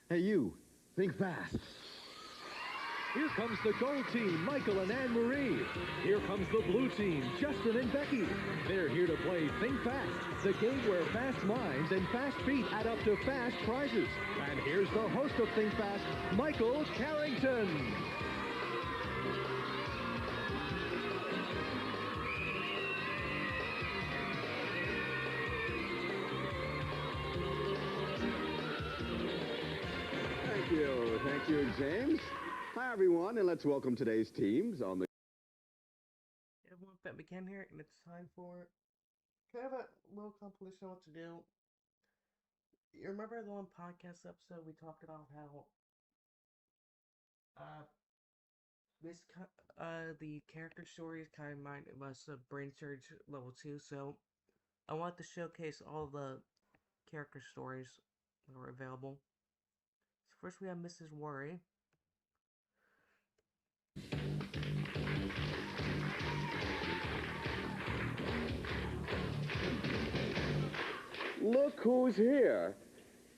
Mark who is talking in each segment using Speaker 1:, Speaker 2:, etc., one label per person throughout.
Speaker 1: Hey, you. Think fast.
Speaker 2: Here comes the gold team, Michael and Anne-Marie. Here comes the blue team, Justin and Becky. They're here to play Think Fast, the game where fast minds and fast feet add up to fast prizes. And here's the host of Think Fast, Michael Carrington.
Speaker 1: Thank you, James. Hi, everyone, and let's welcome today's teams on the...
Speaker 3: Everyone, Ben McCann here, and it's time for kind of a little compilation of what to do. You remember the one podcast episode we talked about how the character stories kind of reminded us of Brainsurge level 2, so I want to showcase all the character stories that were available. So first we have Mrs. Worry.
Speaker 1: Look who's here.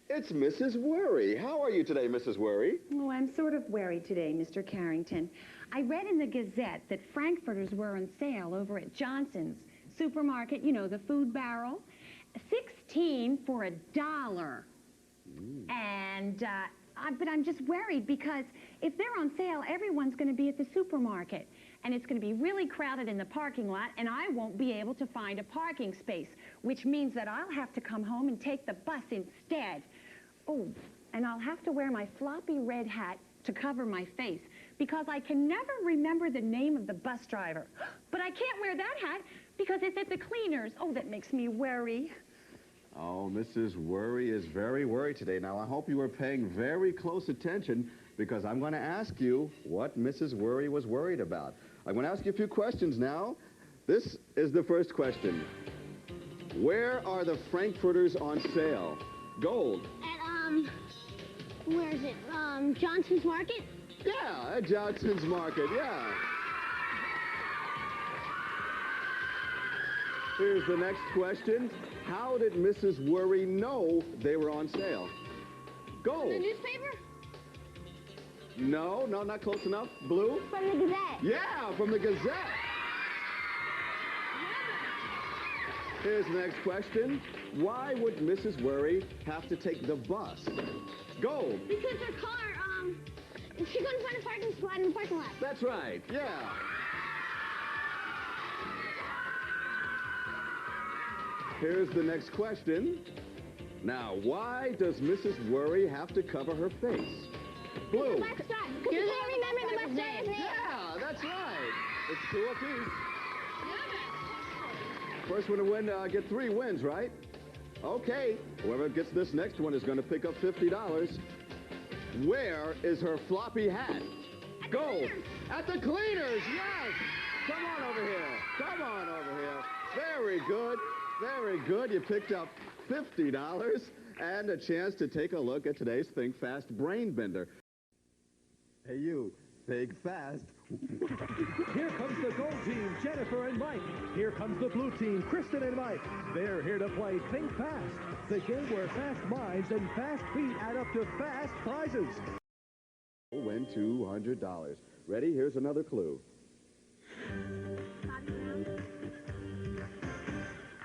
Speaker 1: It's Mrs. Worry. How are you today, Mrs. Worry?
Speaker 4: Oh, I'm sort of worried today, Mr. Carrington. I read in the Gazette that Frankfurters were on sale over at Johnson's supermarket, you know, the food barrel. 16 for $1. And, but I'm just worried because if they're on sale, everyone's going to be at the supermarket. And it's going to be really crowded in the parking lot, and I won't be able to find a parking space, which means that I'll have to come home and take the bus instead. Oh, and I'll have to wear my floppy red hat to cover my face because I can never remember the name of the bus driver. But I can't wear that hat because it's at the cleaners. Oh, that makes me worry.
Speaker 1: Oh, Mrs. Worry is very worried today. Now, I hope you were paying very close attention because I'm going to ask you what Mrs. Worry was worried about. I'm going to ask you a few questions now. This is the first question. Where are the Frankfurters on sale? Gold.
Speaker 5: At, where is it? Johnson's Market?
Speaker 1: Yeah, at Johnson's Market, yeah. Here's the next question. How did Mrs. Worry know they were on sale? Gold.
Speaker 5: The newspaper?
Speaker 1: No, not close enough. Blue?
Speaker 5: From the Gazette.
Speaker 1: Yeah, from the Gazette. Here's the next question. Why would Mrs. Worry have to take the bus? Gold.
Speaker 5: Because her car, she couldn't find a parking spot in the parking lot.
Speaker 1: That's right, yeah. Here's the next question. Now, why does Mrs. Worry have to cover her face? Blue.
Speaker 5: The bus driver. Because you can't remember the bus driver's name.
Speaker 1: Yeah, that's right. It's 2 apiece. First one to win, get 3 wins, right? Okay. Whoever gets this next one is going to pick up $50. Where is her floppy hat? Gold. At the cleaners, yes. Come on over here. Come on over here. Very good. Very good. You picked up $50 and a chance to take a look at today's Think Fast Brain Bender. Hey, you. Think fast.
Speaker 2: Here comes the gold team, Jennifer and Mike. Here comes the blue team, Kristen and Mike. They're here to play Think Fast, the game where fast minds and fast feet add up to fast prizes.
Speaker 1: Win $200. Ready? Here's another clue.
Speaker 5: Bobby Brown.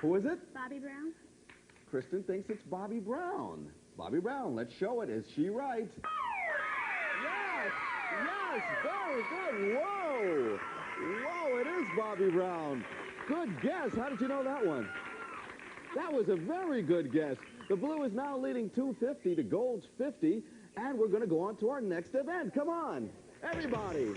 Speaker 1: Who is it?
Speaker 5: Bobby Brown.
Speaker 1: Kristen thinks it's Bobby Brown. Bobby Brown, let's show it. Is she right? Yes! Yes! Very good! Whoa! Whoa, it is Bobby Brown. Good guess. How did you know that one? That was a very good guess. The blue is now leading 250 to gold's 50, and we're going to go on to our next event. Come on, everybody.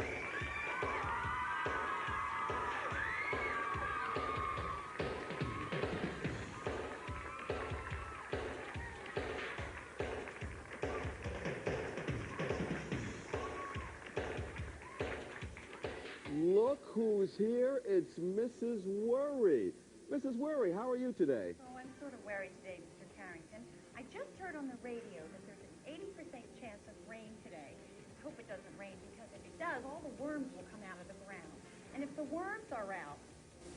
Speaker 1: Look who's here. It's Mrs. Worry. Mrs. Worry, how are you today?
Speaker 4: Oh, I'm sort of worried today, Mr. Carrington. I just heard on the radio that there's an 80% chance of rain today. I hope it doesn't rain because if it does, all the worms will come out of the ground. And if the worms are out,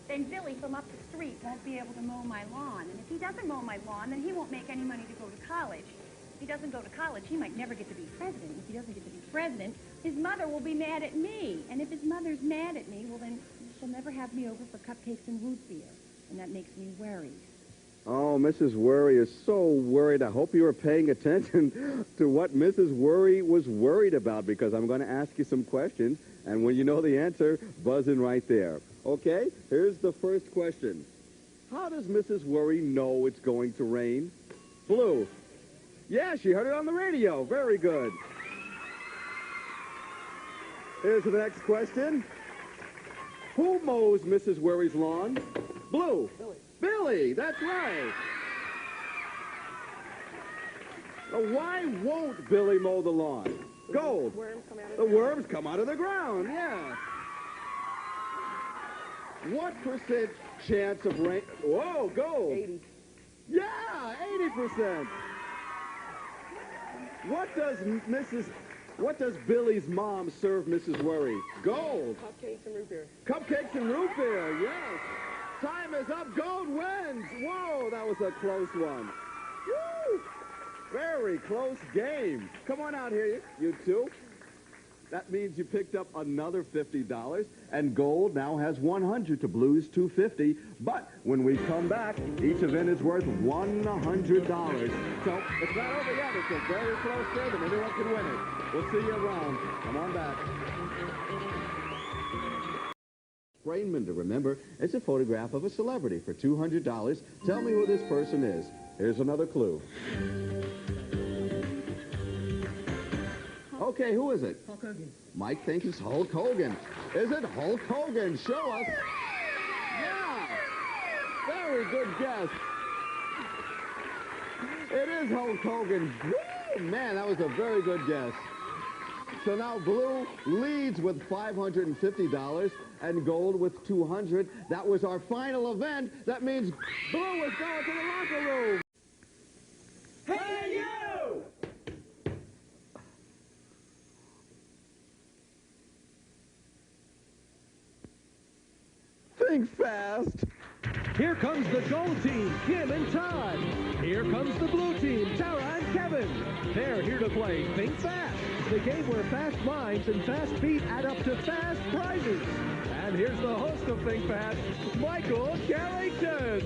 Speaker 4: then Billy from up the street won't be able to mow my lawn. And if he doesn't mow my lawn, then he won't make any money to go to college. If he doesn't go to college, he might never get to be president. If he doesn't get to be president, his mother will be mad at me. And if his mother's mad at me, well, then she'll never have me over for cupcakes and root beer. And that makes me worried.
Speaker 1: Oh, Mrs. Worry is so worried. I hope you were paying attention to what Mrs. Worry was worried about, because I'm going to ask you some questions, and when you know the answer, buzz in right there. Okay, here's the first question. How does Mrs. Worry know it's going to rain? Blue. Yeah, she heard it on the radio. Very good. Here's the next question. Who mows Mrs. Worry's lawn? Blue. Billy. Billy, that's right. Now, why won't Billy mow the lawn? Gold. The worms come out of the ground, yeah. What % chance of rain? Whoa, gold.
Speaker 6: 80.
Speaker 1: Yeah, 80%. What does Billy's mom serve Mrs. Worry? Gold.
Speaker 6: Cupcakes and root beer.
Speaker 1: Cupcakes and root beer, yes. Time is up. Gold wins. Whoa, that was a close one. Woo! Very close game. Come on out here, you two. That means you picked up another $50, and Gold now has 100 to Blue's 250. But when we come back, each event is worth $100. So it's not over yet. It's a very close game, and anyone can win it. We'll see you around. Come on back. Brainman, to remember, it's a photograph of a celebrity for $200. Tell me who this person is. Here's another clue. Okay, who is it?
Speaker 6: Hulk Hogan.
Speaker 1: Mike thinks it's Hulk Hogan. Is it Hulk Hogan? Show us. Yeah. Very good guess. It is Hulk Hogan. Woo! Man, that was a very good guess. So now Blue leads with $550 and Gold with $200. That was our final event. That means Blue is going to the locker room.
Speaker 6: Hey, you!
Speaker 1: Think fast.
Speaker 2: Here comes the gold team, Kim and Todd. Here comes the blue team, Tara and Kevin. They're here to play Think Fast, the game where fast minds and fast feet add up to fast prizes. And here's the host of Think Fast, Michael Carrington.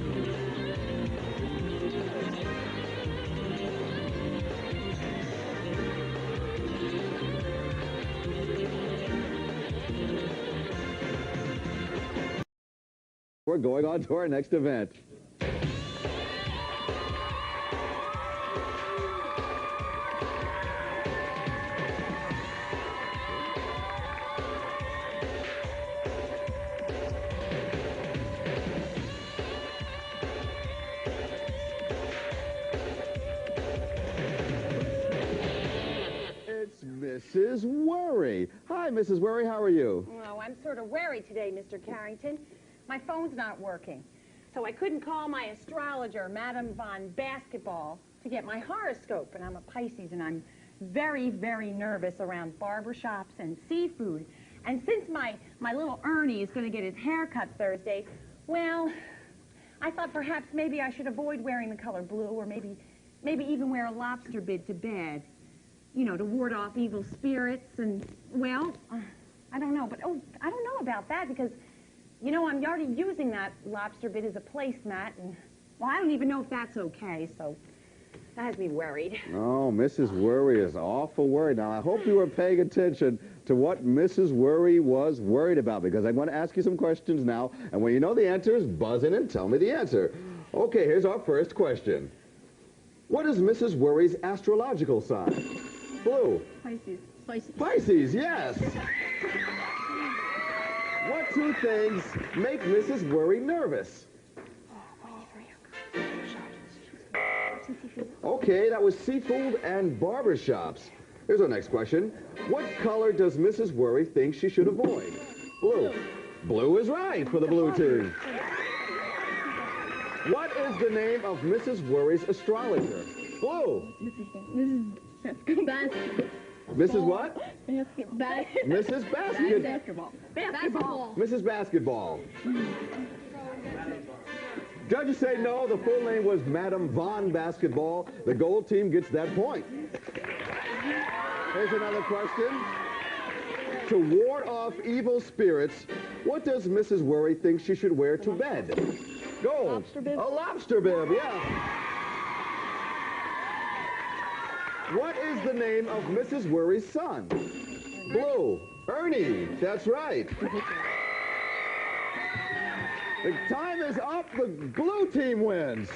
Speaker 1: We're going on to our next event. It's Mrs. Worry. Hi, Mrs. Worry. How are you?
Speaker 4: Oh, I'm sort of wary today, Mr. Carrington. My phone's not working. So I couldn't call my astrologer, Madame Von Basketball, to get my horoscope. And I'm a Pisces, and I'm very, very nervous around barbershops and seafood. And since my little Ernie is going to get his hair cut Thursday, well, I thought perhaps maybe I should avoid wearing the color blue, or maybe even wear a lobster bib to bed, you know, to ward off evil spirits. And, well, I don't know. But, oh, I don't know about that, because you know, I'm already using that lobster bit as a placemat, and, well, I don't even know if that's okay, so that has me worried.
Speaker 1: Oh, Mrs. Worry is awful worried. Now, I hope you were paying attention to what Mrs. Worry was worried about, because I'm going to ask you some questions now, and when you know the answers, buzz in and tell me the answer. Okay, here's our first question. What is Mrs. Worry's astrological sign? Blue.
Speaker 4: Pisces. Pisces.
Speaker 1: Pisces, yes. What two things make Mrs. Worry nervous? Okay, that was seafood and barbershops. Here's our next question. What color does Mrs. Worry think she should avoid? Blue. Blue is right for the blue team. What is the name of Mrs. Worry's astrologer? Blue. Mrs. what? Mrs. Basketball.
Speaker 4: Basketball.
Speaker 1: Mrs. Basketball. Judges say no. The full name was Madame Von Basketball. The gold team gets that point. Here's another question. To ward off evil spirits, what does Mrs. Worry think she should wear to bed? Gold.
Speaker 6: Lobster bib?
Speaker 1: A lobster bib, yeah. What is the name of Mrs. Worry's son? Blue. Ernie. That's right. The time is up. The blue team wins.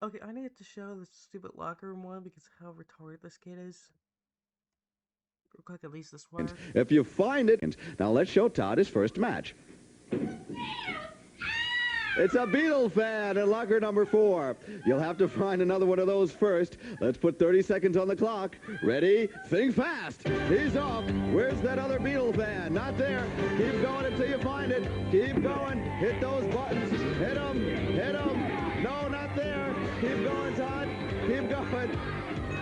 Speaker 3: Okay, I need to show the stupid locker room one because how retarded this kid is. Real quick, at least this one.
Speaker 1: If you find it. Now let's show Todd his first match. It's a Beatle fan in locker number 4. You'll have to find another one of those first. Let's put 30 seconds on the clock. Ready? Think fast. He's off. Where's that other Beatle fan? Not there. Keep going until you find it. Keep going. Hit those buttons. Hit them. Hit them. No, not there. Keep going, Todd. Keep going.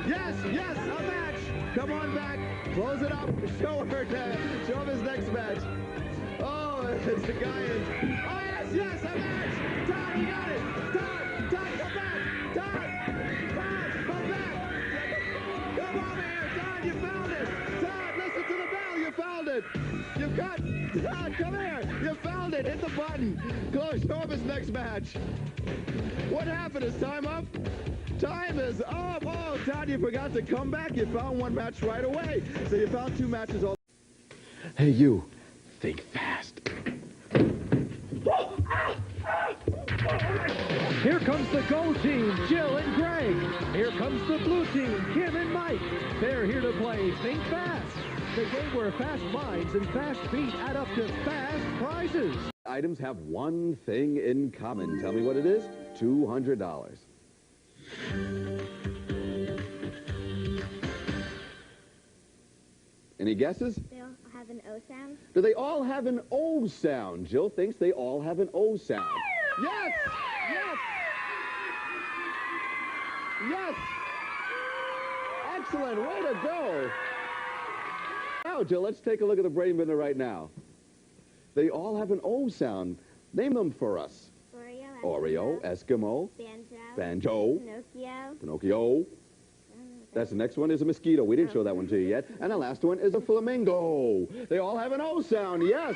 Speaker 1: Yes, yes, a match. Come on back. Close it up. Show him his next match. Oh, it's a guy in. Oh, yes, yes, a match. Todd, you got it. Todd, come back. Todd, come back. Come over here. Todd, you found it. Todd, listen to the bell. You found it. You've got, Todd, come here. You found it. Hit the button. Close. Show him his next match. What happened? Is time up? Time is up. Oh, Todd, you forgot to come back. You found one match right away. So you found 2 matches all. Hey, you. Think fast.
Speaker 2: Here comes the gold team, Jill and Greg. Here comes the blue team, Kim and Mike. They're here to play Think Fast, the game where fast minds and fast feet add up to fast prizes.
Speaker 1: Items have one thing in common. Tell me what it is. $200. Any guesses?
Speaker 5: They all have an O sound.
Speaker 1: Do they all have an O sound? Jill thinks they all have an O sound. Yes! Yes! Yes! Excellent! Way to go! Now, Jill, let's take a look at the brain bender right now. They all have an O sound. Name them for us. Oreo, Eskimo, Banjo, Pinocchio. That's the next one is a mosquito. We didn't show that one to you yet. And the last one is a flamingo. They all have an O sound, yes.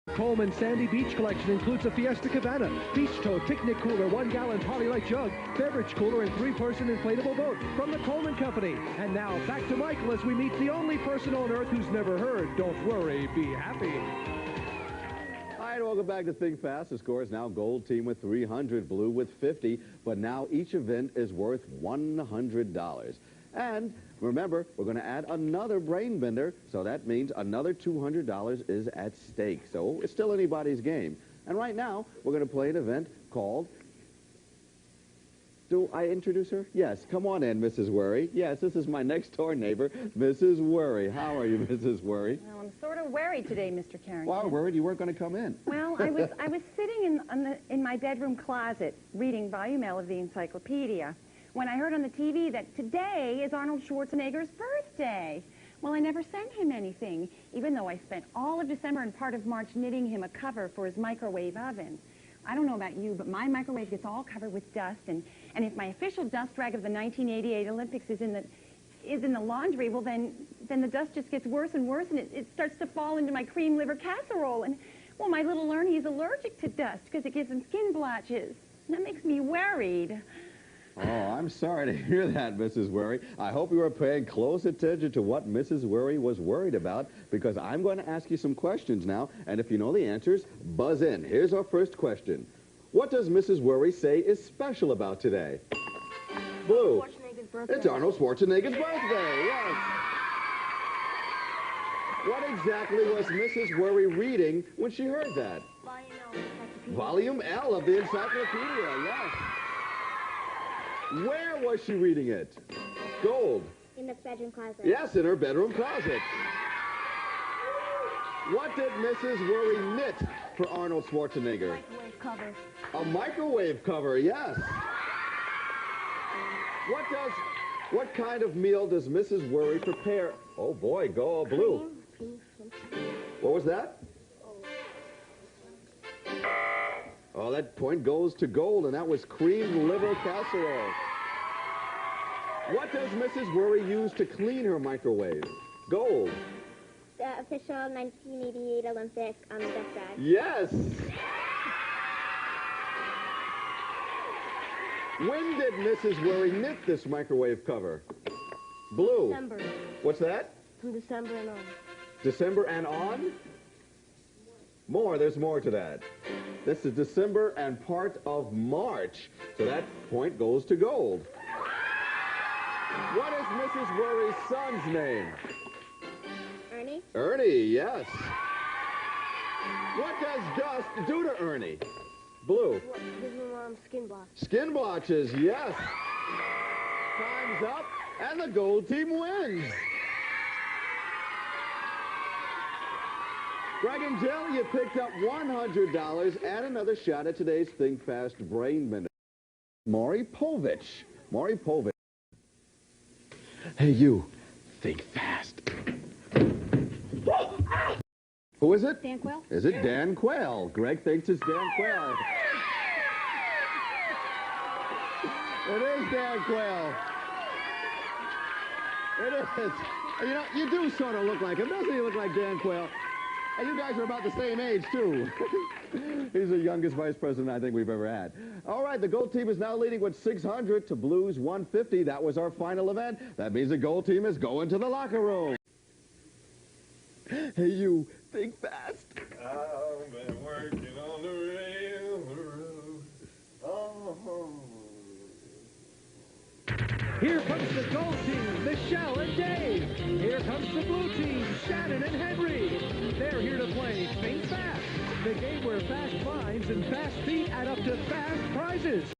Speaker 2: Coleman's Sandy Beach collection includes a Fiesta Cabana, beach tote, picnic cooler, 1-gallon Polylite jug, beverage cooler, and 3-person inflatable boat from the Coleman Company. And now back to Michael as we meet the only person on Earth who's never heard, "Don't worry, be happy."
Speaker 1: All right, welcome back to Think Fast. The score is now gold team with 300, blue with 50, but now each event is worth $100. And remember, we're going to add another brain bender, so that means another $200 is at stake. So it's still anybody's game. And right now, we're going to play an event called... Do I introduce her? Yes. Come on in, Mrs. Worry. Yes, this is my next-door neighbor, Mrs. Worry. How are you, Mrs. Worry?
Speaker 4: Well, I'm sort of worried today, Mr. Carrington.
Speaker 1: Well, worried you weren't going to come in.
Speaker 4: Well, I was sitting in my bedroom closet reading volume L of the encyclopedia when I heard on the TV that today is Arnold Schwarzenegger's birthday. Well, I never sent him anything, even though I spent all of December and part of March knitting him a cover for his microwave oven. I don't know about you, but my microwave gets all covered with dust, and if my official dust rag of the 1988 Olympics is in the laundry, well, then the dust just gets worse and worse, and it starts to fall into my cream liver casserole. And, well, my little Ernie is allergic to dust because it gives him skin blotches. And that makes me worried.
Speaker 1: Oh, I'm sorry to hear that, Mrs. Worry. I hope you were paying close attention to what Mrs. Worry was worried about, because I'm going to ask you some questions now, and if you know the answers, buzz in. Here's our first question. What does Mrs. Worry say is special about today? Blue.
Speaker 5: Schwarzenegger's birthday.
Speaker 1: It's Arnold Schwarzenegger's birthday, yes. What exactly was Mrs. Worry reading when she heard that? Volume L of the encyclopedia, yes. Where was she reading it? Gold.
Speaker 5: In the bedroom closet.
Speaker 1: Yes, in her bedroom closet. What did Mrs. Worry knit for Arnold Schwarzenegger?
Speaker 5: Microwave cover.
Speaker 1: A microwave cover, yes. What kind of meal does Mrs. Worry prepare? Oh boy, go all blue. What was that? Oh, that point goes to gold, and that was creamed liver casserole. What does Mrs. Worry use to clean her microwave? Gold.
Speaker 5: The official 1988 Olympic death rag.
Speaker 1: Yes. When did Mrs. Worry knit this microwave cover? Blue.
Speaker 5: December.
Speaker 1: What's that?
Speaker 5: From December and on.
Speaker 1: December and on? More, there's more to that. This is December and part of March. So that point goes to gold. What is Mrs. Worry's son's name?
Speaker 5: Ernie?
Speaker 1: Ernie, yes. What does Gus do to Ernie? Blue.
Speaker 5: Gives my mom skin blocks.
Speaker 1: Skin blotches, yes. Time's up, and the gold team wins. Greg and Jill, you picked up $100 and another shot at today's Think Fast Brain Minute. Maury Povich. Maury Povich. Hey, you. Think fast. Who is it?
Speaker 5: Dan Quayle?
Speaker 1: Is it Dan Quayle? Greg thinks it's Dan Quayle. It is Dan Quayle. It is. You know, you do sort of look like him. Doesn't he look like Dan Quayle? And you guys are about the same age, too. He's the youngest vice president I think we've ever had. All right, the gold team is now leading with 600 to Blues 150. That was our final event. That means the gold team is going to the locker room. Hey, you, think fast.
Speaker 7: I've been working on the railroad. Oh.
Speaker 2: Here comes the gold team, Michelle and Dave. Here comes the blue team, Shannon and Henry. They're here to play Think Fast, the game where fast minds and fast feet add up to fast prizes.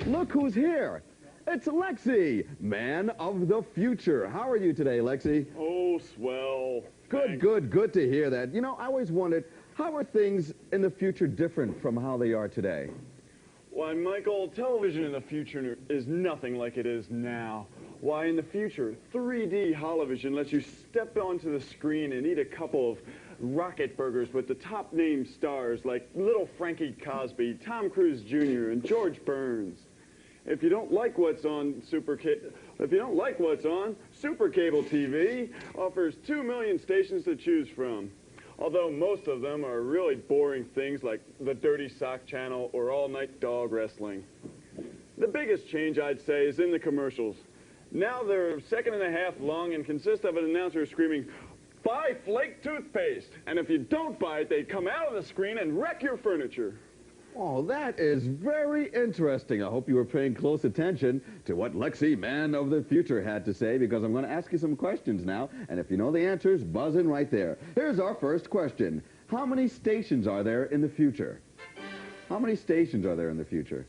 Speaker 1: Look who's here. It's Lexi, man of the future. How are you today, Lexi?
Speaker 7: Oh, swell.
Speaker 1: Good, good, good to hear that. You know, I always wondered, how are things in the future different from how they are today?
Speaker 7: Why, Michael, television in the future is nothing like it is now. Why, in the future, 3D holovision lets you step onto the screen and eat a couple of rocket burgers with the top name stars like little Frankie Cosby, Tom Cruise Jr., and George Burns. If you don't like what's on Super Cable TV offers 2 million stations to choose from. Although most of them are really boring things like the Dirty Sock Channel or all-night dog wrestling. The biggest change, I'd say, is in the commercials. Now they're 1.5 seconds long and consist of an announcer screaming, "Buy Flake toothpaste!" And if you don't buy it, they come out of the screen and wreck your furniture.
Speaker 1: Oh, that is very interesting. I hope you were paying close attention to what Lexi, man of the future, had to say, because I'm going to ask you some questions now, and if you know the answers, buzz in right there. Here's our first question. How many stations are there in the future? How many stations are there in the future?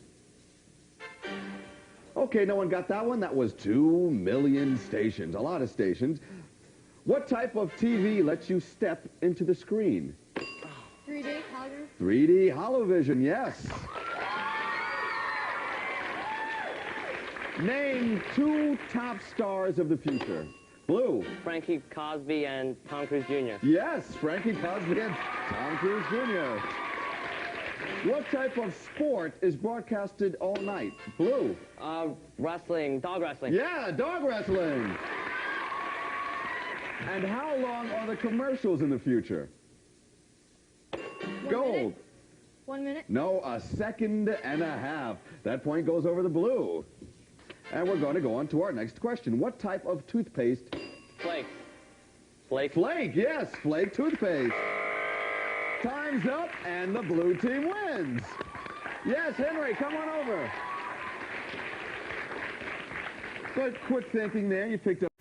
Speaker 1: Okay, no one got that one. That was 2 million stations, a lot of stations. What type of TV lets you step into the screen?
Speaker 5: 3D hologram.
Speaker 1: 3D holovision, yes. Name 2 top stars of the future. Blue.
Speaker 8: Frankie Cosby and Tom Cruise Jr.
Speaker 1: Yes, Frankie Cosby and Tom Cruise Jr. What type of sport is broadcasted all night? Blue.
Speaker 8: Wrestling, dog wrestling.
Speaker 1: Yeah, dog wrestling. And how long are the commercials in the future? Gold.
Speaker 5: 1 minute.
Speaker 1: No, 1.5 seconds. That point goes over the blue. And we're going to go on to our next question. What type of toothpaste?
Speaker 8: Flake. Flake.
Speaker 1: Flake, yes, Flake toothpaste. Time's up, and the blue team wins. Yes, Henry, come on over. But quick thinking there, you picked up.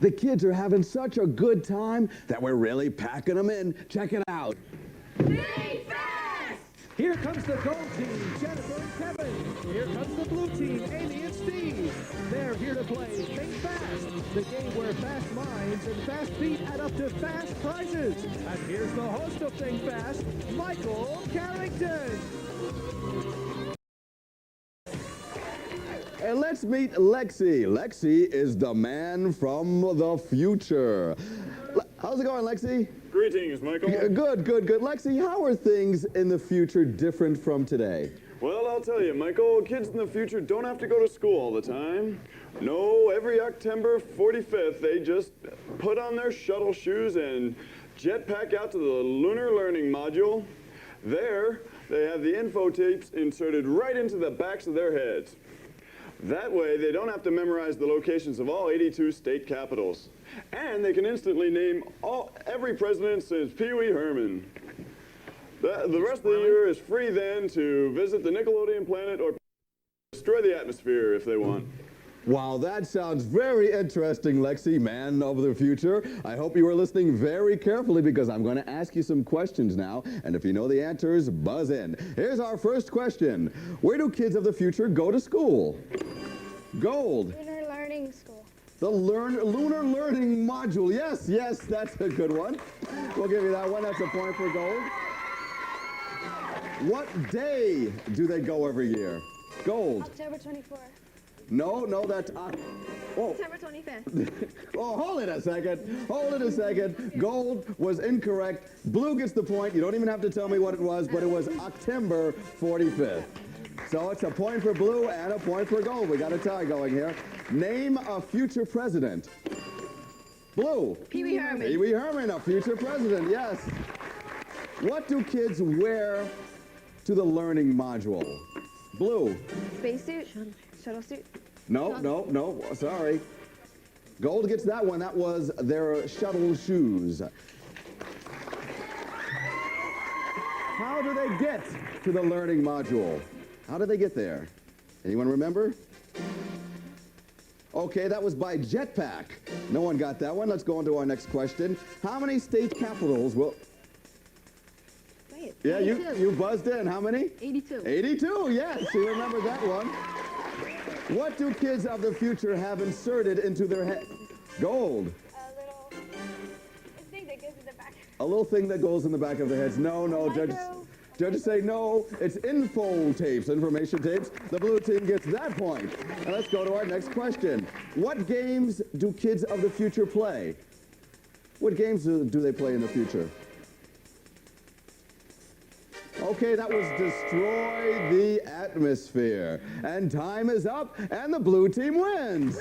Speaker 1: The kids are having such a good time that we're really packing them in. Check it out.
Speaker 6: Think fast!
Speaker 2: Here comes the gold team, Jennifer and Kevin. Here comes the blue team, Amy and Steve. They're here to play Think Fast, the game where fast minds and fast feet add up to fast prizes. And here's the host of Think Fast, Michael Carrington.
Speaker 1: And let's meet Lexi. Lexi is the man from the future. How's it going, Lexi?
Speaker 7: Greetings, Michael.
Speaker 1: Good, good, good. Lexi, how are things in the future different from today?
Speaker 7: Well, I'll tell you, Michael, kids in the future don't have to go to school all the time. No, every October 45th, they just put on their shuttle shoes and jetpack out to the Lunar Learning Module. There, they have the info tapes inserted right into the backs of their heads. That way, they don't have to memorize the locations of all 82 state capitals. And they can instantly name every president since Pee Wee Herman. The rest of the year is free then to visit the Nickelodeon planet or destroy the atmosphere if they want.
Speaker 1: Wow, that sounds very interesting, Lexi, man of the future. I hope you are listening very carefully because I'm going to ask you some questions now. And if you know the answers, buzz in. Here's our first question. Where do kids of the future go to school? Gold.
Speaker 5: Lunar Learning School.
Speaker 1: The Lunar Learning Module. Yes, yes, that's a good one. We'll give you that one. That's a point for gold. What day do they go every year? Gold.
Speaker 5: October 24th.
Speaker 1: No, that's...
Speaker 5: September 25th.
Speaker 1: Oh, hold it a second. Hold it a second. Gold was incorrect. Blue gets the point. You don't even have to tell me what it was, but it was October 45th. So it's a point for blue and a point for gold. We got a tie going here. Name a future president. Blue.
Speaker 5: Pee Wee Herman.
Speaker 1: Pee Wee Herman, a future president, yes. What do kids wear to the learning module? Blue.
Speaker 5: Spacesuit. Shuttle suit.
Speaker 1: No, sorry. Gold gets that one. That was their shuttle shoes. How do they get to the learning module? How did they get there? Anyone remember? Okay, that was by jetpack. No one got that one. Let's go on to our next question. How many state capitals will...
Speaker 5: Wait.
Speaker 1: Yeah,
Speaker 5: 82.
Speaker 1: you buzzed in. How many?
Speaker 5: 82.
Speaker 1: 82, yes. You remember that one. What do kids of the future have inserted into their head? Gold.
Speaker 5: A little thing that goes in the back.
Speaker 1: A little thing that goes in the back of their heads. No, judges say no. It's info tapes, information tapes. The blue team gets that point. And let's go to our next question. What games do kids of the future play? What games do they play in the future? Okay, that was Destroy the Atmosphere. And time is up, and the blue team wins.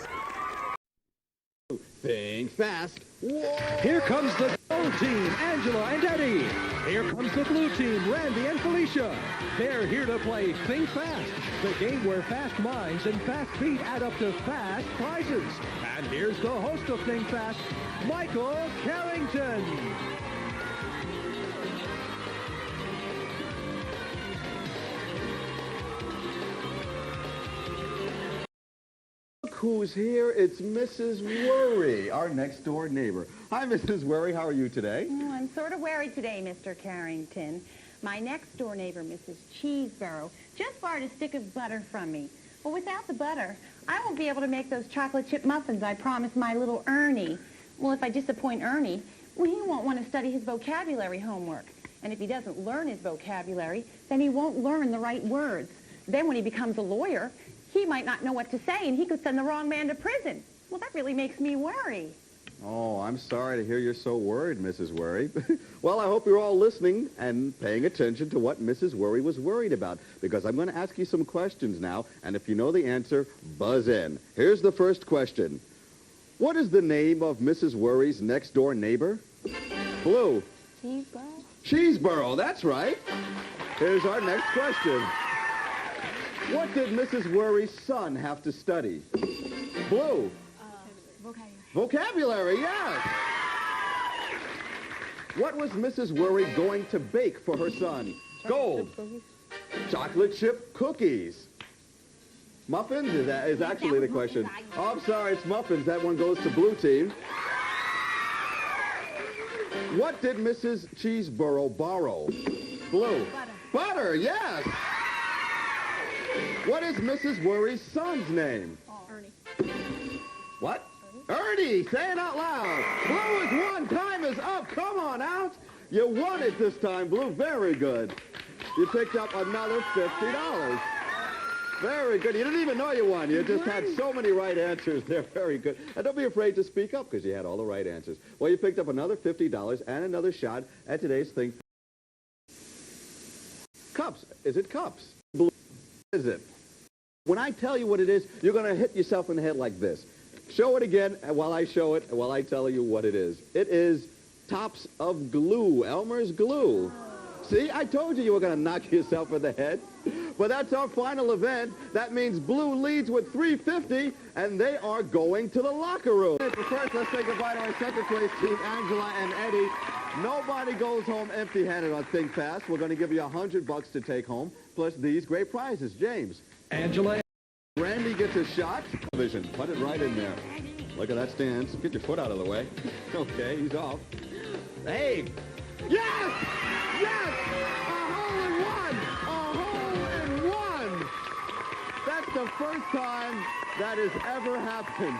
Speaker 1: Think fast. Whoa.
Speaker 2: Here comes the gold team, Angela and Eddie. Here comes the blue team, Randy and Felicia. They're here to play Think Fast, the game where fast minds and fast feet add up to fast prizes. And here's the host of Think Fast, Michael Carrington.
Speaker 1: Who's here? It's Mrs. Worry, our next door neighbor. Hi, Mrs. Worry. How are you today?
Speaker 4: Oh, I'm sort of worried today, Mr. Carrington. My next door neighbor, Mrs. Cheeseborough, just borrowed a stick of butter from me. Well, without the butter, I won't be able to make those chocolate chip muffins I promised my little Ernie. Well, if I disappoint Ernie, well, he won't want to study his vocabulary homework. And if he doesn't learn his vocabulary, then he won't learn the right words. Then when he becomes a lawyer, he might not know what to say, and he could send the wrong man to prison. Well, that really makes me worry.
Speaker 1: Oh, I'm sorry to hear you're so worried, Mrs. Worry. Well, I hope you're all listening and paying attention to what Mrs. Worry was worried about, because I'm going to ask you some questions now, and if you know the answer, buzz in. Here's the first question. What is the name of Mrs. Worry's next-door neighbor? Blue.
Speaker 5: Cheeseborough.
Speaker 1: Cheeseborough, that's right. Here's our next question. What did Mrs. Worry's son have to study? Blue.
Speaker 5: Vocabulary.
Speaker 1: Vocabulary, yes. What was Mrs. Worry going to bake for her son? Gold. Chocolate chip cookies. Muffins is actually the question. Oh, I'm sorry, it's muffins. That one goes to blue team. What did Mrs. Cheeseborough borrow? Blue.
Speaker 5: Butter.
Speaker 1: Butter, yes. What is Mrs. Worry's son's name?
Speaker 5: Ernie.
Speaker 1: What? Ernie, say it out loud. Blue is won. Time is up. Come on out. You won it this time, Blue. Very good. You picked up another $50. Very good. You didn't even know you won. You just had so many right answers. They're very good. And don't be afraid to speak up because you had all the right answers. Well, you picked up another $50 and another shot at today's Think. Cups. Is it cups? Blue. Is it? When I tell you what it is, you're going to hit yourself in the head like this. Show it again while I show it, while I tell you what it is. It is tops of glue. Elmer's glue. See, I told you were going to knock yourself in the head. But that's our final event. That means Blue leads with $350, and they are going to the locker room. But first, let's say goodbye to our second place team, Angela and Eddie. Nobody goes home empty-handed on Think Fast. We're going to give you $100 to take home, plus these great prizes. James.
Speaker 2: Angela.
Speaker 1: Randy gets a shot. Vision. Put it right in there. Look at that stance. Get your foot out of the way. Okay, he's off. Hey! Yes! Yes! A hole-in-one! A hole-in-one! That's the first time that has ever happened.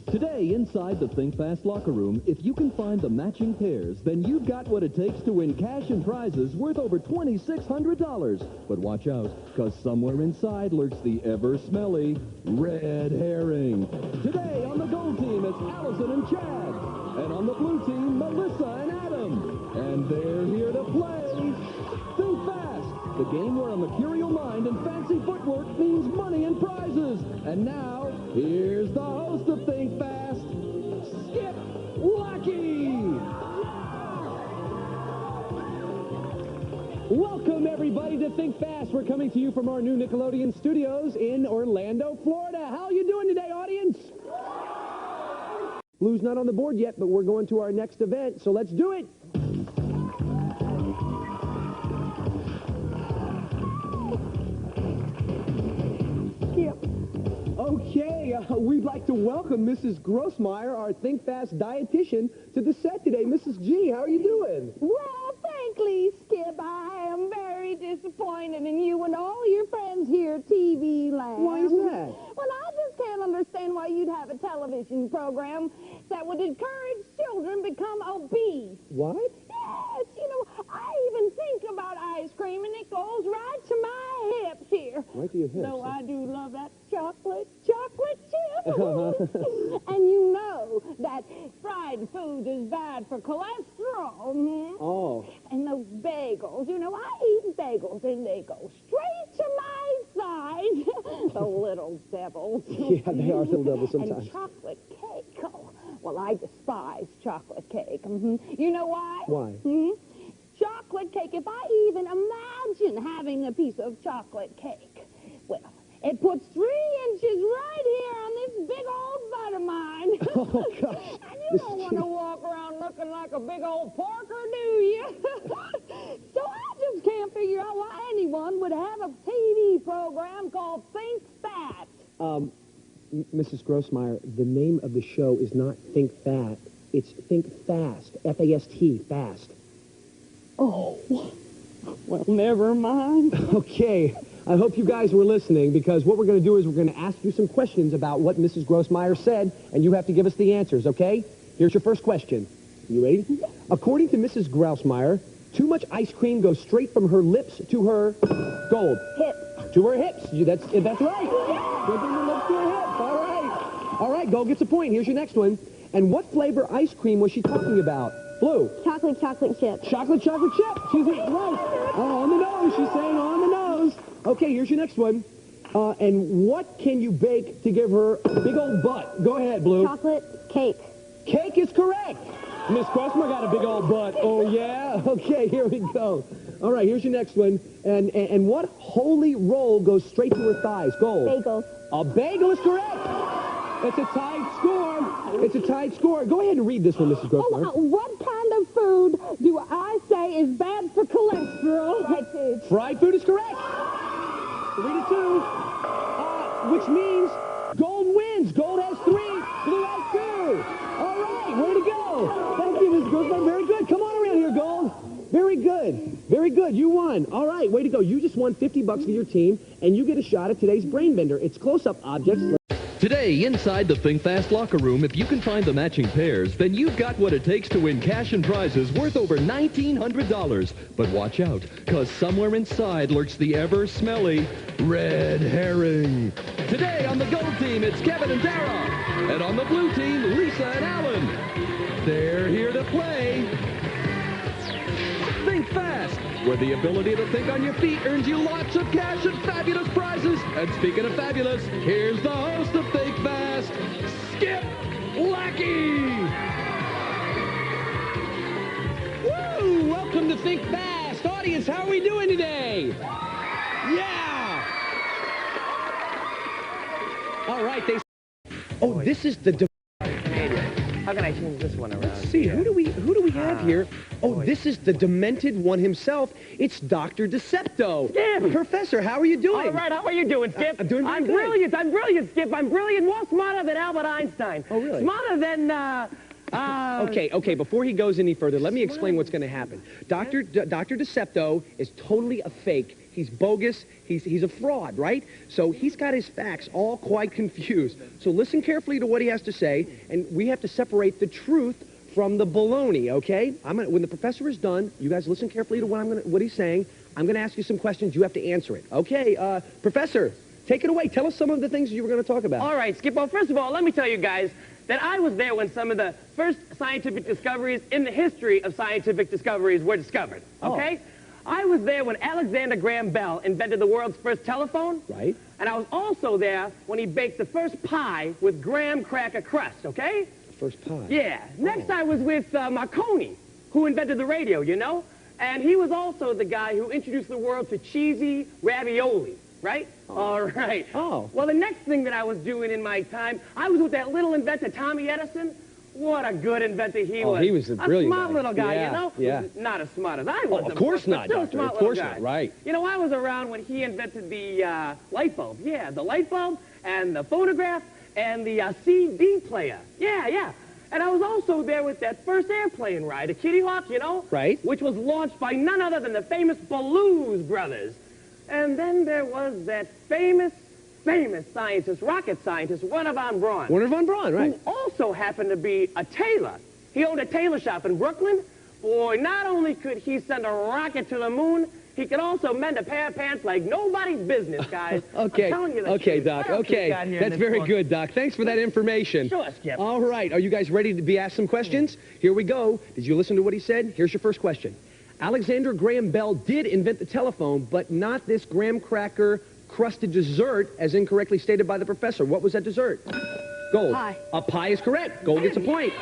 Speaker 2: Today, inside the Think Fast locker room, if you can find the matching pairs, then you've got what it takes to win cash and prizes worth over $2,600. But watch out, because somewhere inside lurks the ever-smelly red herring. Today on the gold team, it's Allison and Chad. And on the blue team, Melissa and Adam. And they're here to play Think Fast, the game where a mercurial mind and fancy footwork means money and prizes. And now, here's the host of Think Fast, Skip Lucky. Welcome, everybody, to Think Fast. We're coming to you from our new Nickelodeon studios in Orlando, Florida. How are you doing today, audience? Blue's not on the board yet, but we're going to our next event, so let's do it. Okay, we'd like to welcome Mrs. Grossmeyer, our Think Fast dietitian, to the set today. Mrs. G, how are you doing?
Speaker 5: Well, frankly, Skip, I am very disappointed in you and all your friends here at TV Land.
Speaker 9: Why is that?
Speaker 5: Well, I just can't understand why you'd have a television program that would encourage children to become obese.
Speaker 9: What?
Speaker 5: Yes, you know, I even think about ice cream, and it goes right to my hips here.
Speaker 9: Right to your hips?
Speaker 5: No, I do love that chocolate chip. And you know that fried food is bad for cholesterol.
Speaker 9: Oh.
Speaker 5: And those bagels, you know, I eat bagels, and they go straight to my side. The little devils.
Speaker 9: Yeah, they are little devils sometimes.
Speaker 5: And chocolate cake. Oh, well, I despise chocolate cake. You know why?
Speaker 9: Why?
Speaker 5: Chocolate cake, if I even imagine having a piece of chocolate cake, well, it puts 3 inches right here on this big old butt of mine.
Speaker 9: Oh, gosh.
Speaker 5: And you don't want to walk around looking like a big old porker, do you? So I just can't figure out why anyone would have a TV program called Think Fat.
Speaker 9: Mrs. Grossmeyer, the name of the show is not Think Fat. It's Think Fast. F-A-S-T, fast.
Speaker 5: Oh, well, never mind.
Speaker 9: Okay, I hope you guys were listening, because what we're going to do is we're going to ask you some questions about what Mrs. Grossmeyer said, and you have to give us the answers, okay? Here's your first question. You ready? According to Mrs. Grossmeyer, too much ice cream goes straight from her lips to her gold.
Speaker 5: Hips.
Speaker 9: To her hips. That's right. Go from her lips to her hips. All right. All right, Gold gets a point. Here's your next one. And what flavor ice cream was she talking about? Blue.
Speaker 5: Chocolate chip.
Speaker 9: Chocolate chip. She's right. Oh, on the nose. She's saying on the nose. Okay, here's your next one. And what can you bake to give her a big old butt? Go ahead, Blue.
Speaker 5: Chocolate cake.
Speaker 9: Cake is correct. Miss Grossmeyer got a big old butt. Oh, yeah? Okay, here we go. All right, here's your next one. And what holy roll goes straight to her thighs? Gold.
Speaker 5: Bagel.
Speaker 9: A bagel is correct. It's a tied score. It's a tied score. Go ahead and read this one, Mrs. Grossmeyer.
Speaker 5: What kind of food do I say is bad for cholesterol? Fried food.
Speaker 9: Fried food is correct. 3-2. Which means Gold wins. Gold has 3. Blue has 2. All right, way to go. Thank you, Mrs. Grossmeyer. Very good. Come on around here, Gold. Very good. Very good. You won. All right, way to go. You just won $50 for your team, and you get a shot at today's Brain Bender. It's close-up objects.
Speaker 2: Today, inside the Think Fast locker room, if you can find the matching pairs, then you've got what it takes to win cash and prizes worth over $1,900. But watch out, because somewhere inside lurks the ever-smelly red herring. Today on the gold team, it's Kevin and Dara. And on the blue team, Lisa and Alan. They're here to play Think Fast, where the ability to think on your feet earns you lots of cash and fabulous prizes. And speaking of fabulous, here's the host of Think Fast, Skip Lackey.
Speaker 9: Woo! Welcome to Think Fast. Audience, how are we doing today? Yeah! All right, Oh, this is the...
Speaker 8: How can I change this one around?
Speaker 9: Let's see, who do we have here? Oh, this is the demented one himself. It's Dr. Decepto.
Speaker 10: Skip!
Speaker 9: Professor, how are you doing?
Speaker 10: All right, how are you doing, Skip?
Speaker 9: I'm doing
Speaker 10: I'm
Speaker 9: good.
Speaker 10: brilliant. I'm brilliant, Skip. I'm brilliant. More smarter than Albert Einstein.
Speaker 9: Oh, really?
Speaker 10: Smarter than,
Speaker 9: Okay, before he goes any further, let me explain what's going to happen. Dr. Decepto is totally a fake. He's bogus. He's a fraud, right? So he's got his facts all quite confused. So listen carefully to what he has to say, and we have to separate the truth from the baloney, okay? When the professor is done, you guys listen carefully to what he's saying. I'm going to ask you some questions. You have to answer it. Okay, Professor, take it away. Tell us some of the things you were going to talk about.
Speaker 10: All right, Skip. Well, first of all, let me tell you guys that I was there when some of the first scientific discoveries in the history of scientific discoveries were discovered, okay?
Speaker 9: Oh.
Speaker 10: I was there when Alexander Graham Bell invented the world's first telephone.
Speaker 9: Right.
Speaker 10: And I was also there when he baked the first pie with graham cracker crust, okay?
Speaker 9: First pie.
Speaker 10: Yeah. Next I was with Marconi, who invented the radio, you know? And he was also the guy who introduced the world to cheesy ravioli, right?
Speaker 9: Oh.
Speaker 10: All right.
Speaker 9: Oh.
Speaker 10: Well, the next thing that I was doing in my time, I was with that little inventor, Tommy Edison. What a good inventor he was.
Speaker 9: He was a brilliant
Speaker 10: smart
Speaker 9: guy.
Speaker 10: little guy,
Speaker 9: Yeah,
Speaker 10: you know?
Speaker 9: yeah.
Speaker 10: Not as smart as I was,
Speaker 9: of course not,
Speaker 10: but still a
Speaker 9: Doctor.
Speaker 10: smart
Speaker 9: Of course
Speaker 10: little guy.
Speaker 9: not, right.
Speaker 10: You know, I was around when he invented the light bulb. Yeah, the light bulb and the phonograph and the CD player. Yeah. And I was also there with that first airplane ride, a Kitty Hawk, you know?
Speaker 9: Right.
Speaker 10: Which was launched by none other than the famous Blues Brothers. And then there was that famous scientist, rocket scientist, Werner von Braun.
Speaker 9: Werner von Braun, right.
Speaker 10: Who also happened to be a tailor. He owned a tailor shop in Brooklyn. Boy, not only could he send a rocket to the moon, he could also mend a pair of pants like nobody's business, guys.
Speaker 9: Okay,
Speaker 10: I'm telling you the
Speaker 9: okay,
Speaker 10: truth.
Speaker 9: Doc,
Speaker 10: What else we
Speaker 9: okay.
Speaker 10: got here in
Speaker 9: That's
Speaker 10: this
Speaker 9: very
Speaker 10: book?
Speaker 9: good, Doc. Thanks for that information.
Speaker 10: Sure, Skip.
Speaker 9: All right, are you guys ready to be asked some questions? Here we go. Did you listen to what he said? Here's your first question. Alexander Graham Bell did invent the telephone, but not this graham cracker crusted dessert, as incorrectly stated by the professor. What was that dessert? Gold.
Speaker 4: Pie.
Speaker 9: A pie is correct. Gold gets a point.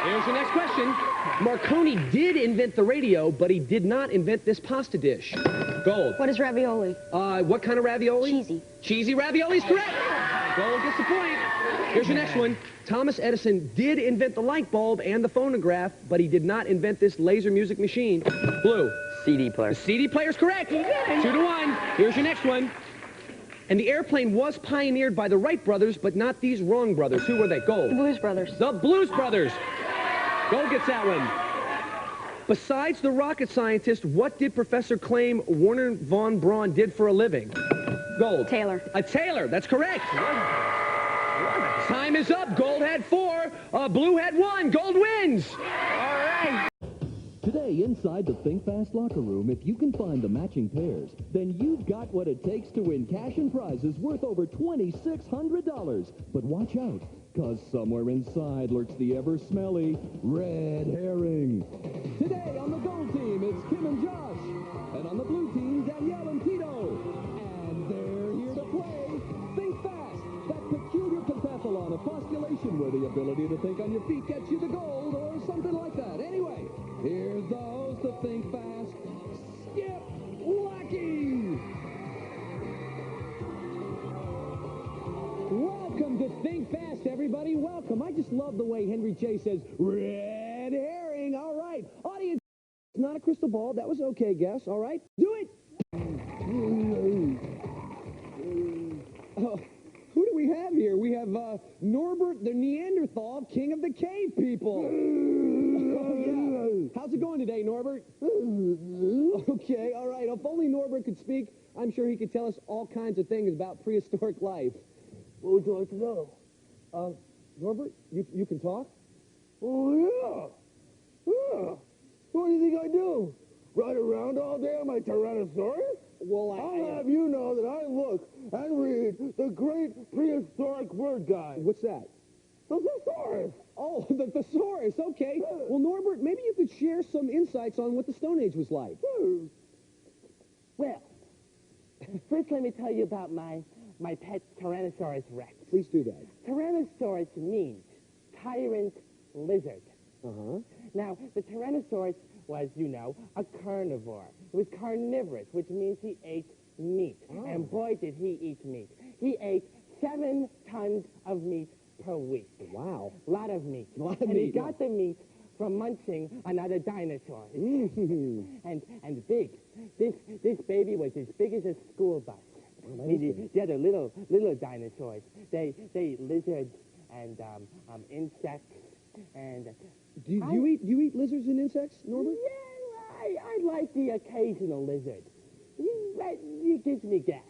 Speaker 9: Here's the next question. Marconi did invent the radio, but he did not invent this pasta dish. Gold.
Speaker 4: What is ravioli?
Speaker 9: What kind of ravioli?
Speaker 4: Cheesy.
Speaker 9: Cheesy ravioli is correct. Gold gets the point. Here's your next one. Thomas Edison did invent the light bulb and the phonograph, but he did not invent this laser music machine. Blue.
Speaker 8: CD player.
Speaker 9: The CD player is correct. 2-1. Here's your next one. And the airplane was pioneered by the Wright brothers, but not these wrong brothers. Who were they? Gold.
Speaker 4: The Blues Brothers.
Speaker 9: The Blues Brothers. Gold gets that one. Besides the rocket scientist, what did Professor claim Werner von Braun did for a living? Gold.
Speaker 4: Tailor.
Speaker 9: A tailor. That's correct. Time is up. Gold had 4. Blue had 1. Gold wins. All right.
Speaker 2: Today, inside the Think Fast locker room, if you can find the matching pairs, then you've got what it takes to win cash and prizes worth over $2,600. But watch out, because somewhere inside lurks the ever-smelly red herring. Today on the gold team, it's Kim and Josh. And on the blue team, Danielle and Tito. And they're here to play Think Fast, that peculiar pentathlon of postulation where the ability to think on your feet gets you the gold or something like that. Anyway, here's the host of Think Fast, Skip Lackey.
Speaker 9: Welcome to Think Fast, everybody. Welcome. I just love the way Henry Chase says, red herring. All right. Audience, not a crystal ball. That was okay, guess. All right. Do it. Who do we have here? We have Norbert the Neanderthal, king of the cave people. Oh, yeah. How's it going today, Norbert? Okay, all right. If only Norbert could speak, I'm sure he could tell us all kinds of things about prehistoric life.
Speaker 11: What would you like to know?
Speaker 9: Norbert, you can talk?
Speaker 11: Oh, yeah. Yeah. What do you think I do? Ride around all day on my Tyrannosaurus?
Speaker 9: Well,
Speaker 11: I'll have you know that I look and read the great prehistoric word guide.
Speaker 9: What's that?
Speaker 11: The thesaurus.
Speaker 9: Oh, the thesaurus, okay. Well, Norbert, maybe you could share some insights on what the Stone Age was like.
Speaker 10: Well, first let me tell you about my pet Tyrannosaurus Rex.
Speaker 9: Please do that.
Speaker 10: Tyrannosaurus means tyrant lizard.
Speaker 9: Uh-huh.
Speaker 10: Now, the Tyrannosaurus was, you know, a carnivore. It was carnivorous, which means he ate meat.
Speaker 9: Oh.
Speaker 10: And boy, did he eat meat. He ate 7 tons of meat per week.
Speaker 9: Wow.
Speaker 10: A lot of meat.
Speaker 9: A lot of
Speaker 10: and
Speaker 9: meat.
Speaker 10: he got the meat from munching on other dinosaurs. And big. This baby was as big as a school bus. The other little dinosaurs, they eat lizards and insects and.
Speaker 9: Do you eat lizards and insects, Norbert?
Speaker 10: Yeah, I like the occasional lizard. It gives me gas.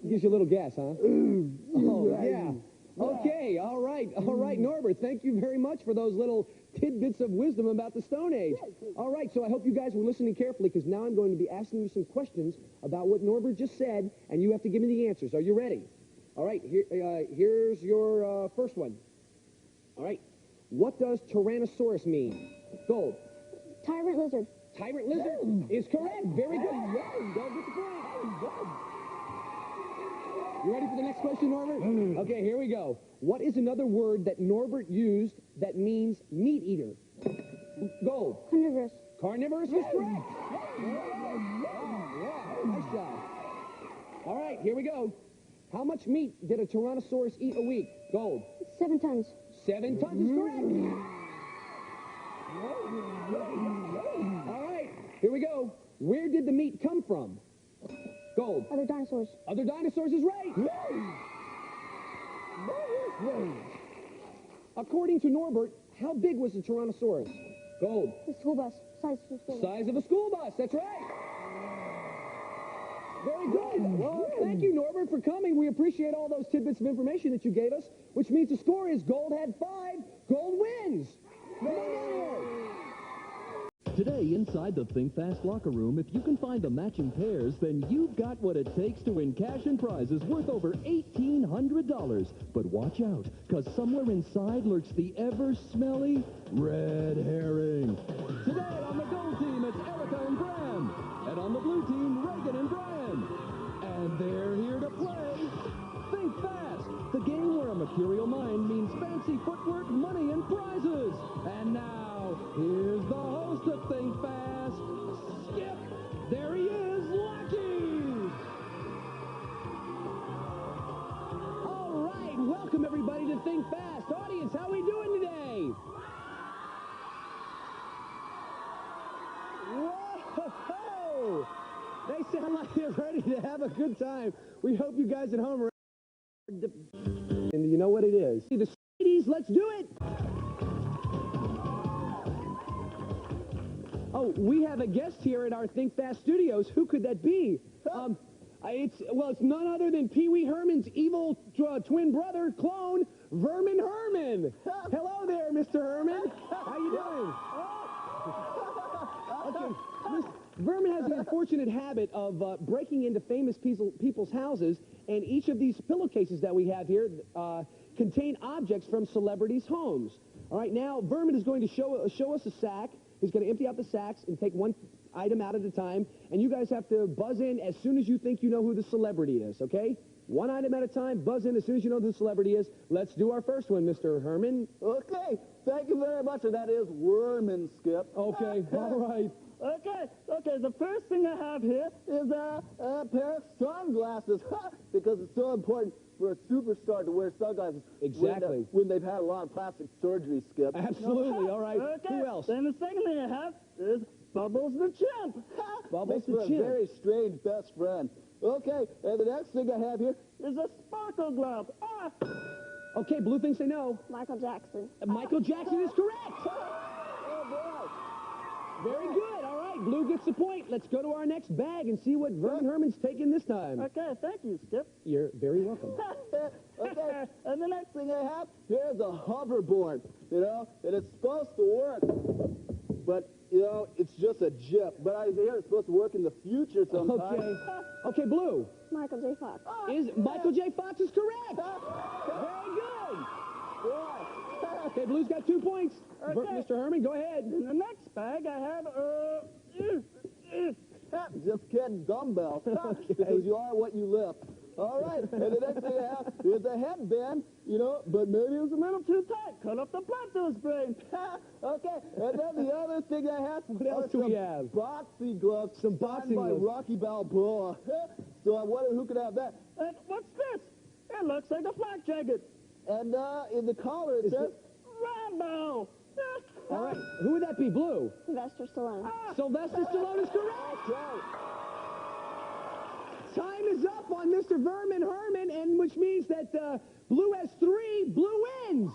Speaker 9: Gives you a little gas, huh? Oh, yeah. Okay, all right, Norbert, thank you very much for those little tidbits of wisdom about the Stone Age. All right, so I hope you guys were listening carefully, because now I'm going to be asking you some questions about what Norbert just said, and you have to give me the answers. Are you ready? All right, here's your first one. All right, what does Tyrannosaurus mean? Gold.
Speaker 5: Tyrant lizard.
Speaker 9: Tyrant lizard is correct. Very good. Go get the point. You ready for the next question, Norbert? Okay, here we go. What is another word that Norbert used that means meat eater? Gold.
Speaker 5: Carnivorous.
Speaker 9: Carnivorous is correct. Nice job. All right, here we go. How much meat did a Tyrannosaurus eat a week? Gold.
Speaker 5: 7 tons.
Speaker 9: 7 tons is correct. All right, here we go. Where did the meat come from? Gold.
Speaker 5: Other dinosaurs.
Speaker 9: Other dinosaurs is right. According to Norbert, how big was the Tyrannosaurus? Gold.
Speaker 5: The school bus. Size of a school bus.
Speaker 9: Size of a school bus, that's right. Very good. Well, thank you, Norbert, for coming. We appreciate all those tidbits of information that you gave us, which means the score is Gold had 5. Gold wins. Come on down here.
Speaker 2: Today, inside the Think Fast locker room, if you can find the matching pairs, then you've got what it takes to win cash and prizes worth over $1,800. But watch out, because somewhere inside lurks the ever-smelly red herring. Today on the gold team, it's Erica and Bram. And on the blue team, Reagan and Brian. And they're here to play Think Fast, the game where a mercurial mind means fancy footwork, money, and prizes. And now, here's the host of Think Fast, Skip. There he is, Lexi.
Speaker 9: All right, welcome everybody to Think Fast. Audience, how are we doing today? Whoa! They sound like they're ready to have a good time. We hope you guys at home are. And you know what it is. The ladies, let's do it! Oh, we have a guest here at our Think Fast studios. Who could that be? It's none other than Pee Wee Herman's evil twin brother, clone, Verman Herman. Hello there, Mr. Herman. How you doing? Okay, Verman has the unfortunate habit of breaking into famous people's houses, and each of these pillowcases that we have here contain objects from celebrities' homes. All right, now Verman is going to show us a sack. He's going to empty out the sacks and take one item out at a time, and you guys have to buzz in as soon as you think you know who the celebrity is, okay? One item at a time, buzz in as soon as you know who the celebrity is. Let's do our first one, Mr. Herman.
Speaker 11: Okay, thank you very much, and that is Worman, Skip.
Speaker 9: Okay, all right.
Speaker 11: Okay, the first thing I have here is a pair of sunglasses, because it's so important for a superstar to wear sunglasses.
Speaker 9: Exactly.
Speaker 11: When they've had a lot of plastic surgery, Skip.
Speaker 9: Absolutely, all right.
Speaker 11: Okay.
Speaker 9: Who else?
Speaker 11: Then the second thing I have is Bubbles the Chimp.
Speaker 9: Bubbles
Speaker 11: Makes
Speaker 9: the
Speaker 11: for a
Speaker 9: Chimp.
Speaker 11: very strange best friend. Okay, and the next thing I have here is a sparkle glove.
Speaker 9: Okay, blue things say no.
Speaker 5: Michael Jackson.
Speaker 9: Michael Jackson is correct.
Speaker 11: Oh, boy.
Speaker 9: Very good. All right, Blue gets the point. Let's go to our next bag and see what Verman Herman's taking this time.
Speaker 11: Okay, thank you, Skip.
Speaker 9: You're very welcome.
Speaker 11: Okay, and the next thing I have, here's a hoverboard, you know, and it's supposed to work, but, you know, it's just a jip, but I hear it's supposed to work in the future sometime.
Speaker 9: Okay. Okay, Blue.
Speaker 5: Michael J. Fox.
Speaker 9: Michael J. Fox is correct. Very good. Okay, Blue's got 2 points.
Speaker 11: Okay.
Speaker 9: Mr. Herman, go ahead.
Speaker 11: In the next bag, I have, just kidding, dumbbells, because you are what you lift. All right, and the next thing I have is a headband, you know, but maybe it was a little too tight. Cut off the Plato's brain. Okay, and then the other thing I have,
Speaker 9: what else do we have?
Speaker 11: Boxing gloves.
Speaker 9: Some boxing
Speaker 11: by
Speaker 9: gloves.
Speaker 11: Rocky Balboa. So I wonder who could have that. And what's this? It looks like a flak jacket. And in the collar it says Rambo.
Speaker 9: All right, who would that be, Blue?
Speaker 5: Sylvester Stallone.
Speaker 9: Sylvester Stallone is correct.
Speaker 11: Right.
Speaker 9: Time is up on Mr. Verman Herman, and which means that Blue has 3. Blue wins.